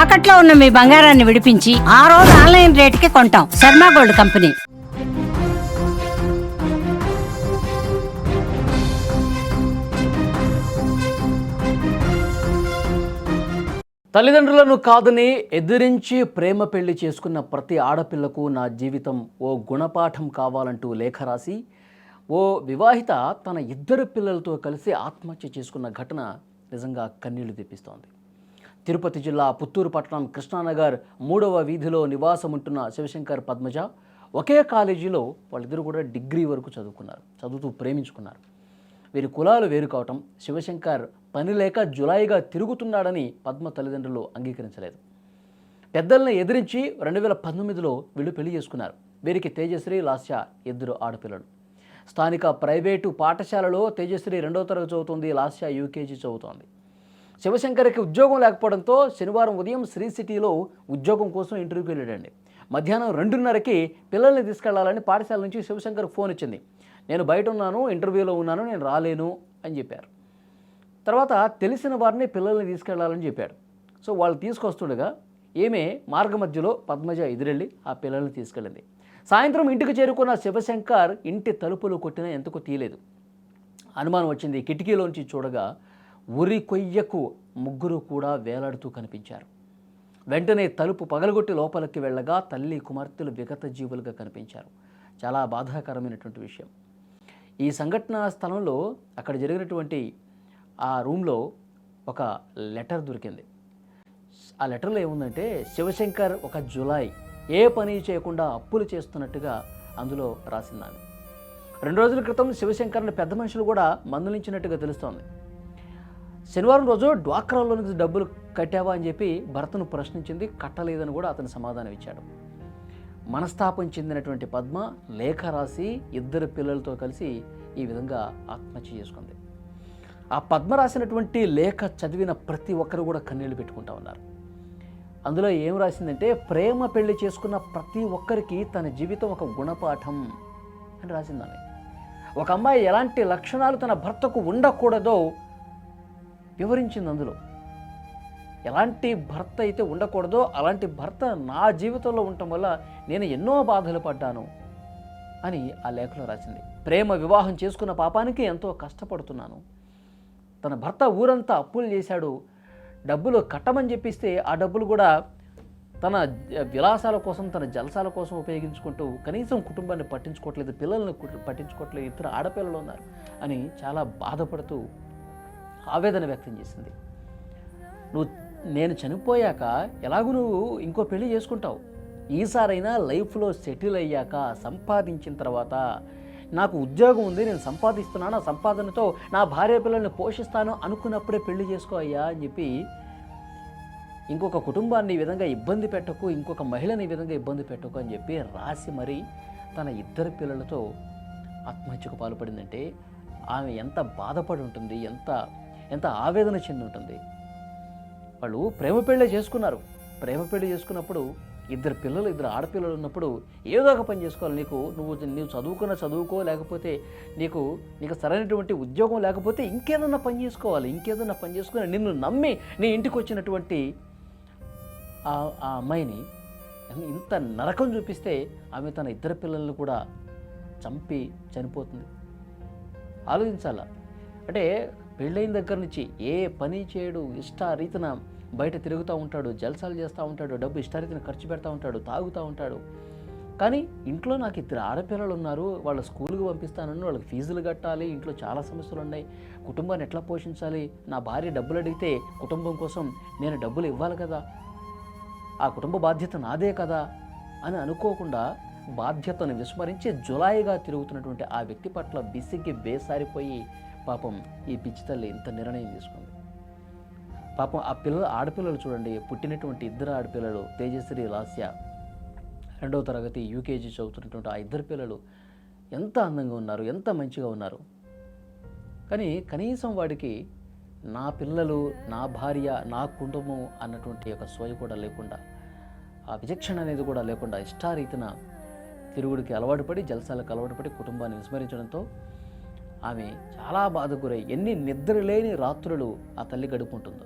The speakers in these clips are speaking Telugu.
తాకట్లో ఉన్న మీ బంగారాన్ని విడిపించి ఆ రోజు ఆన్లైన్ రేటుకి కొంటాం. Sharma gold company. తల్లిదండ్రులను కాదని ఎదిరించి ప్రేమ పెళ్లి చేసుకున్న ప్రతి ఆడపిల్లకు నా జీవితం ఓ గుణపాఠం కావాలంటూ లేఖ రాసి ఓ వివాహిత తన ఇద్దరు పిల్లలతో కలిసి ఆత్మహత్య చేసుకున్న ఘటన నిజంగా కన్నీళ్లు తెప్పిస్తోంది. తిరుపతి జిల్లా పుత్తూరు పట్టణం కృష్ణానగర్ 3వ వీధిలో నివాసం ఉంటున్న శివశంకర్, పద్మజ ఒకే కాలేజీలో వాళ్ళిద్దరూ కూడా డిగ్రీ వరకు చదువుతూ ప్రేమించుకున్నారు. వీరి కులాలు వేరు కావటం, శివశంకర్ పని లేక జులాయిగా తిరుగుతున్నాడని పద్మ తల్లిదండ్రులు అంగీకరించలేదు. పెద్దల్ని ఎదిరించి 2019లో వీళ్ళు పెళ్లి చేసుకున్నారు. వీరికి తేజశ్రీ, లాస్య ఇద్దరు ఆడపిల్లలు. స్థానిక ప్రైవేటు పాఠశాలలో తేజశ్రీ 2వ తరగతి చదువుతుంది, లాస్య యూకేజీ చదువుతోంది. శివశంకర్కి ఉద్యోగం లేకపోవడంతో శనివారం ఉదయం శ్రీ సిటీలో ఉద్యోగం కోసం ఇంటర్వ్యూకి వెళ్ళాడండి. మధ్యాహ్నం 2:30కి పిల్లల్ని తీసుకెళ్లాలని పాఠశాల నుంచి శివశంకర్ ఫోన్ వచ్చింది. నేను బయట ఉన్నాను, ఇంటర్వ్యూలో ఉన్నాను, నేను రాలేను అని చెప్పారు. తర్వాత తెలిసిన వారిని పిల్లల్ని తీసుకెళ్లాలని చెప్పాడు. సో వాళ్ళు తీసుకొస్తుండగా ఏమే మార్గ మధ్యలో పద్మజ ఎదురెళ్ళి ఆ పిల్లల్ని తీసుకెళ్ళింది. సాయంత్రం ఇంటికి చేరుకున్న శివశంకర్ ఇంటి తలుపులు కొట్టినా ఎందుకు తీయలేదు. అనుమానం వచ్చింది. కిటికీలోంచి చూడగా ఉరి కొయ్యకు ముగ్గురు కూడా వేలాడుతూ కనిపించారు. వెంటనే తలుపు పగలగొట్టి లోపలికి వెళ్ళగా తల్లి, కుమార్తెలు విగత జీవులుగా కనిపించారు. చాలా బాధాకరమైనటువంటి విషయం. ఈ సంఘటన స్థలంలో అక్కడ జరిగినటువంటి ఆ రూమ్లో ఒక లెటర్ దొరికింది. ఆ లెటర్లో ఏముందంటే, శివశంకర్ ఒక జులాయి, ఏ పని చేయకుండా అప్పులు చేస్తున్నట్టుగా అందులో రాసిందాన్ని. 2 రోజుల క్రితం శివశంకర్ని పెద్ద మనుషులు కూడా మందలించినట్టుగా తెలుస్తోంది. శనివారం రోజు డ్వాక్రాలో నుంచి డబ్బులు కట్టావా అని చెప్పి భర్తను ప్రశ్నించింది. కట్టలేదని కూడా అతను సమాధానం ఇచ్చాడు. మనస్తాపం చెందినటువంటి పద్మ లేఖ రాసి ఇద్దరు పిల్లలతో కలిసి ఈ విధంగా ఆత్మహత్య చేసుకుంది. ఆ పద్మ రాసినటువంటి లేఖ చదివిన ప్రతి ఒక్కరు కూడా కన్నీళ్లు పెట్టుకుంటా ఉన్నారు. అందులో ఏం రాసిందంటే, ప్రేమ పెళ్లి చేసుకున్న ప్రతి ఒక్కరికి తన జీవితం ఒక గుణపాఠం అని రాసింది ఆమె. ఒక అమ్మాయి ఎలాంటి లక్షణాలు తన భర్తకు ఉండకూడదో వివరించింది. అందులో ఎలాంటి భర్త అయితే ఉండకూడదో అలాంటి భర్త నా జీవితంలో ఉండటం వల్ల నేను ఎన్నో బాధలు పడ్డాను అని ఆ లేఖలో రాసింది. ప్రేమ వివాహం చేసుకున్న పాపానికి ఎంతో కష్టపడుతున్నాను. తన భర్త ఊరంతా అప్పులు చేశాడు. డబ్బులు కట్టమని చెప్పిస్తే ఆ డబ్బులు కూడా తన విలాసాల కోసం, తన జలసాల కోసం ఉపయోగించుకుంటూ కనీసం కుటుంబాన్ని పట్టించుకోవట్లేదు, పిల్లల్ని పట్టించుకోవట్లేదు, ఇద్దరు ఆడపిల్లలు ఉన్నారు అని చాలా బాధపడుతూ ఆవేదన వ్యక్తం చేసింది. నేను చనిపోయాక ఎలాగూ నువ్వు ఇంకో పెళ్లి చేసుకుంటావు, ఈసారైనా లైఫ్లో సెటిల్ అయ్యాక సంపాదించిన తర్వాత, నాకు ఉద్యోగం ఉంది, నేను సంపాదిస్తున్నాను, ఆ సంపాదనతో నా భార్య పిల్లల్ని పోషిస్తాను అనుకున్నప్పుడే పెళ్లి చేసుకో అయ్యా అని చెప్పి, ఇంకొక కుటుంబాన్ని ఈ విధంగా ఇబ్బంది పెట్టకు, ఇంకొక మహిళని ఈ విధంగా ఇబ్బంది పెట్టకు అని చెప్పి రాసి మరీ తన ఇద్దరు పిల్లలతో ఆత్మహత్యకు పాల్పడిందంటే ఆమె ఎంత బాధపడి ఉంటుంది, ఎంత ఆవేదన చెంది ఉంటుంది. వాళ్ళు ప్రేమ పెళ్ళే చేసుకున్నారు. ప్రేమ పెళ్లి చేసుకున్నప్పుడు ఇద్దరు ఆడపిల్లలు ఉన్నప్పుడు ఏదో ఒక పని చేసుకోవాలి. నువ్వు చదువుకో, లేకపోతే నీకు సరైనటువంటి ఉద్యోగం లేకపోతే ఇంకేదన్నా పని చేసుకోవాలి. ఇంకేదన్నా పని చేసుకుని నిన్ను నమ్మి నీ ఇంటికి వచ్చినటువంటి ఆ అమ్మాయిని ఇంత నరకం చూపిస్తే ఆమె తన ఇద్దరు పిల్లలను కూడా చంపి చనిపోతుంది. ఆలోచించాలా. అంటే పెళ్ళైన దగ్గర నుంచి ఏ పని చేయడు, ఇష్టారీతిన బయట తిరుగుతూ ఉంటాడు, జల్సాలు చేస్తూ ఉంటాడు, డబ్బు ఇష్టారీతిన ఖర్చు పెడతా ఉంటాడు, తాగుతూ ఉంటాడు. కానీ ఇంట్లో నాకు ఇద్దరు ఆడపిల్లలు ఉన్నారు, వాళ్ళ స్కూల్కి పంపిస్తానని, వాళ్ళకి ఫీజులు కట్టాలి, ఇంట్లో చాలా సమస్యలు ఉన్నాయి, కుటుంబాన్ని ఎట్లా పోషించాలి, నా భార్య డబ్బులు అడిగితే కుటుంబం కోసం నేను డబ్బులు ఇవ్వాలి కదా, ఆ కుటుంబ బాధ్యత నాదే కదా అని అనుకోకుండా బాధ్యతను విస్మరించి జులాయిగా తిరుగుతున్నటువంటి ఆ వ్యక్తి పట్ల విసిగి బేసారిపోయి పాపం ఈ పిచ్చి తల్లి ఇంత నిర్ణయం తీసుకుంది. పాపం ఆ ఆడపిల్లలు చూడండి, పుట్టినటువంటి ఇద్దరు ఆడపిల్లలు తేజశ్రీ, లాస్య 2వ తరగతి యూకేజీ చదువుతున్నటువంటి ఆ ఇద్దరు పిల్లలు ఎంత అందంగా ఉన్నారు, ఎంత మంచిగా ఉన్నారు. కానీ కనీసం వాడికి నా పిల్లలు, నా భార్య, నా కుటుంబం అన్నటువంటి ఒక సోయ కూడా లేకుండా, ఆ విచక్షణ అనేది కూడా లేకుండా ఇష్టారీతిన తిరుగుడికి అలవాటు పడి, జలసాలకు అలవాటు పడి కుటుంబాన్ని విస్మరించడంతో ఆమె చాలా బాధకు గురై ఎన్ని నిద్రలేని రాత్రులు ఆ తల్లి గడుపుంటుందో.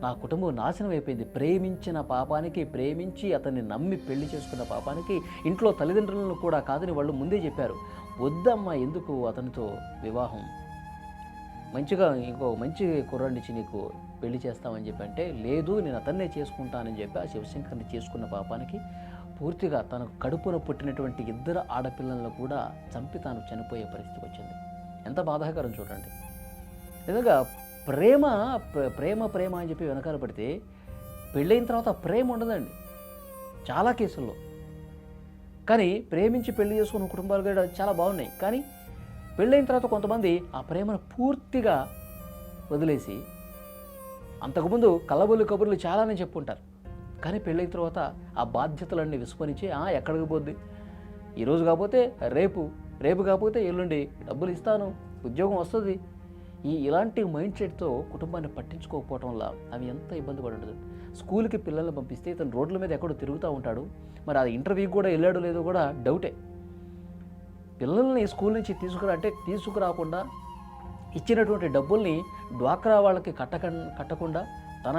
నా కుటుంబం నాశనం అయిపోయింది. ప్రేమించిన పాపానికి, ప్రేమించి అతన్ని నమ్మి పెళ్లి చేసుకున్న పాపానికి ఇంట్లో తల్లిదండ్రులను కూడా కాదని వాళ్ళు ముందే చెప్పారు, వద్దమ్మా ఎందుకు అతనితో వివాహం, మంచిగా ఇంకో మంచి కుర్రాడినిచ్చి నీకు పెళ్లి చేస్తామని చెప్పి అంటే, లేదు నేను అతన్నే చేసుకుంటానని చెప్పి ఆ శివశంకర్ని చేసుకున్న పాపానికి పూర్తిగా తన కడుపున పుట్టినటువంటి 2 ఆడపిల్లలను కూడా చంపి తాను చనిపోయే పరిస్థితి వచ్చింది. ఎంత బాధాకరం చూడండి. నిజంగా ప్రేమ ప్రేమ ప్రేమ అని చెప్పి వెనకాల పడితే పెళ్ళైన తర్వాత ప్రేమ ఉండదండి చాలా కేసుల్లో. కానీ ప్రేమించి పెళ్లి చేసుకున్న కుటుంబాలు కూడా చాలా బాగున్నాయి. కానీ పెళ్ళైన తర్వాత కొంతమంది ఆ ప్రేమను పూర్తిగా వదిలేసి, అంతకుముందు కళ్ళబొల్లి కబుర్లు చాలానే చెప్పుంటారు, కానీ పెళ్ళైన తర్వాత ఆ బాధ్యతలన్నీ విస్మరించి ఎక్కడికి పోద్ది, ఈరోజు కాకపోతే రేపు, రేపు కాకపోతే ఎల్లుండి డబ్బులు ఇస్తాను, ఉద్యోగం వస్తుంది, ఇలాంటి మైండ్ సెట్తో కుటుంబాన్ని పట్టించుకోకపోవటం వల్ల అవి ఎంత ఇబ్బంది పడి ఉంటుంది. స్కూల్కి పిల్లల్ని పంపిస్తే ఇతను రోడ్ల మీద ఎక్కడో తిరుగుతూ ఉంటాడు, మరి ఆ ఇంటర్వ్యూకి కూడా వెళ్ళాడో లేదో కూడా డౌటే. పిల్లల్ని స్కూల్ నుంచి తీసుకురాకుండా ఇచ్చినటువంటి డబ్బుల్ని డ్వాక్రా వాళ్ళకి కట్టకుండా తన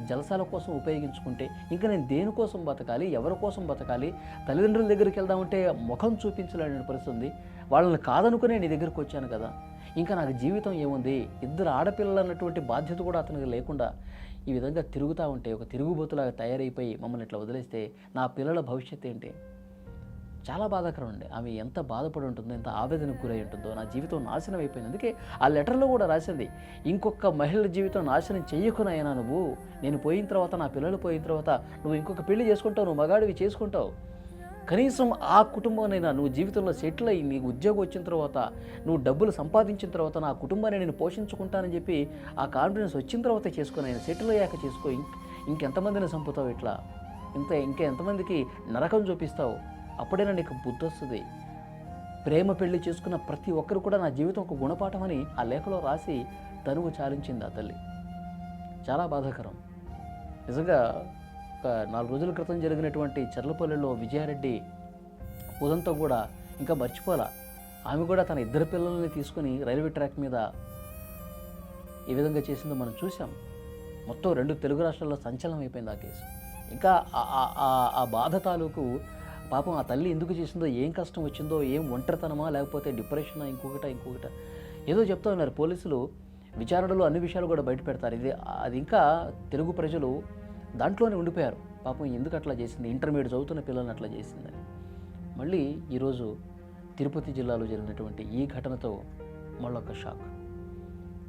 జలసాల కోసం ఉపయోగించుకుంటే ఇంకా నేను దేనికోసం బతకాలి, ఎవరి కోసం బతకాలి, తల్లిదండ్రుల దగ్గరికి వెళ్దామంటే ముఖం చూపించలేని పరిస్థితి ఉంది, వాళ్ళని కాదనుకునే నీ దగ్గరికి వచ్చాను కదా, ఇంకా నాకు జీవితం ఏముంది, 2 ఆడపిల్లలు అన్నటువంటి బాధ్యత కూడా అతనికి లేకుండా ఈ విధంగా తిరుగుతూ ఉంటే, ఒక తిరుగుబోతులాగా తయారైపోయి మమ్మల్ని ఇట్లా వదిలేస్తే నా పిల్లల భవిష్యత్తు ఏంటి? చాలా బాధాకరం అండి. ఆమె ఎంత బాధపడి ఉంటుందో, ఎంత ఆవేదనకు గురై ఉంటుందో, నా జీవితం నాశనం అయిపోయింది. అందుకే ఆ లెటర్లో కూడా రాసింది, ఇంకొక మహిళ జీవితం నాశనం చెయ్యకునైనా నువ్వు, నేను పోయిన తర్వాత, నా పిల్లలు పోయిన తర్వాత నువ్వు ఇంకొక పెళ్లి చేసుకుంటావు, నువ్వు మగాడివి చేసుకుంటావు, కనీసం ఆ కుటుంబానైనా నువ్వు జీవితంలో సెటిల్ అయ్యి నీకు ఉద్యోగం వచ్చిన తర్వాత, నువ్వు డబ్బులు సంపాదించిన తర్వాత నా కుటుంబాన్ని నేను పోషించుకుంటానని చెప్పి ఆ కాన్ఫిడెన్స్ వచ్చిన తర్వాత చేసుకుని, ఆయన సెటిల్ అయ్యాక చేసుకో, ఇంకెంతమందిని చంపుతావు, ఇట్లా ఇంకా ఎంతమందికి నరకం చూపిస్తావు, అప్పుడైనా నీకు బుద్ధి వస్తుంది. ప్రేమ పెళ్లి చేసుకున్న ప్రతి ఒక్కరు కూడా నా జీవితం ఒక గుణపాఠం అని ఆ లేఖలో రాసి తనువు చాలించింది ఆ తల్లి. చాలా బాధాకరం నిజంగా. ఒక 4 రోజుల క్రితం జరిగినటువంటి చర్లపల్లిలో విజయారెడ్డి ఉదంతో కూడా ఇంకా మర్చిపోలా. ఆమె కూడా తన 2 పిల్లల్ని తీసుకుని రైల్వే ట్రాక్ మీద ఏ విధంగా చేసిందో మనం చూసాం. మొత్తం 2 తెలుగు రాష్ట్రాల్లో సంచలనం అయిపోయింది ఆ కేసు. ఇంకా ఆ బాధ తాలూకు పాపం ఆ తల్లి ఎందుకు చేసిందో, ఏం కష్టం వచ్చిందో, ఏం ఒంటరితనమా లేకపోతే డిప్రెషనా, ఇంకొకట ఏదో చెప్తా ఉన్నారు పోలీసులు. విచారణలో అన్ని విషయాలు కూడా బయట పెడతారు. అది ఇంకా తెలుగు ప్రజలు దాంట్లోనే ఉండిపోయారు. పాపం ఎందుకు అట్లా చేసింది, ఇంటర్మీడియట్ చదువుతున్న పిల్లల్ని అట్లా చేసిందని. మళ్ళీ ఈరోజు తిరుపతి జిల్లాలో జరిగినటువంటి ఈ ఘటనతో మళ్ళొక షాక్.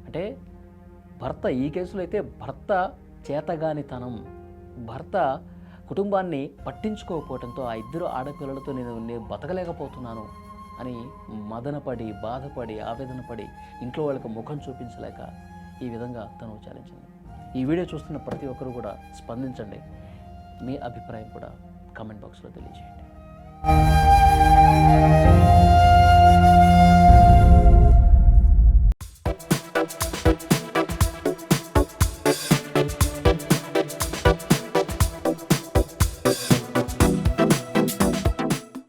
అంటే భర్త, ఈ కేసులో అయితే భర్త చేతగానితనం, భర్త కుటుంబాన్ని పట్టించుకోకపోవడంతో ఆ 2 ఆడపిల్లలతో నేను బతకలేకపోతున్నాను అని మదనపడి, బాధపడి, ఆవేదనపడి ఇంట్లో వాళ్ళకి ముఖం చూపించలేక ఈ విధంగా తను చాలించింది. ఈ వీడియో చూస్తున్న ప్రతి ఒక్కరు కూడా స్పందించండి. మీ అభిప్రాయం కూడా కామెంట్ బాక్స్లో తెలియజేయండి.